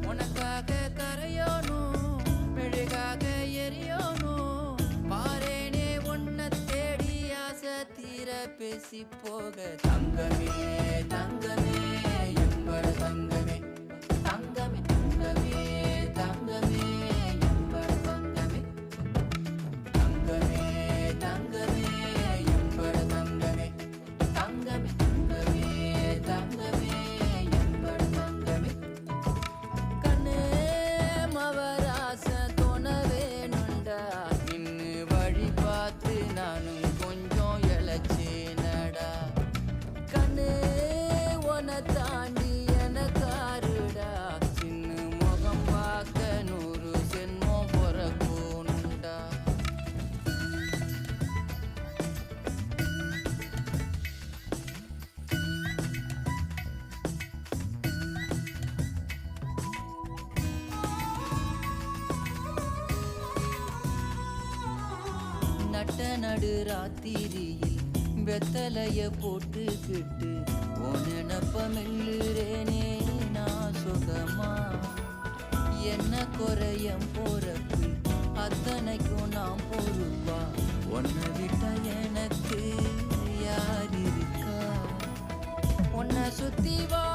உனக்காக கரையோனும் மெழுகாக எரியோனும் பாரேனே உன்னை தேடி ஆசை தீர பேசி போக தங்கமே தங்கமே எம்பட தங்கமே தங்கமே தங்கமே தங்கமே எம்பட தங்கமே தங்கமே தங்கமே எம்பட தங்கமே தங்கமே தங்கமே தங்கமே எம்பட தங்கமே கண்ணே மவராச தோண வேணுண்டா இன்னு வழி பார்த்து நானும் கொஞ்சம் இழைச்சேனடா கண்ணே உன தாண்டி எனக்காருடா சின்ன முகம் பார்க்க 100 சென்மம் பொறக்கணுண்டா நட்ட நடு ராத்திரியில் வெத்தலைய போட்டுக்கிட்டு உனப்ப மெல்லுறேனே நான் சுகமா என்ன குறையம் போறப்பு அத்தனைக்கும் நான் பொறுப்பா உன்னை விட்டா எனக்கு யார் இருக்கா உன்னை சுத்தி வா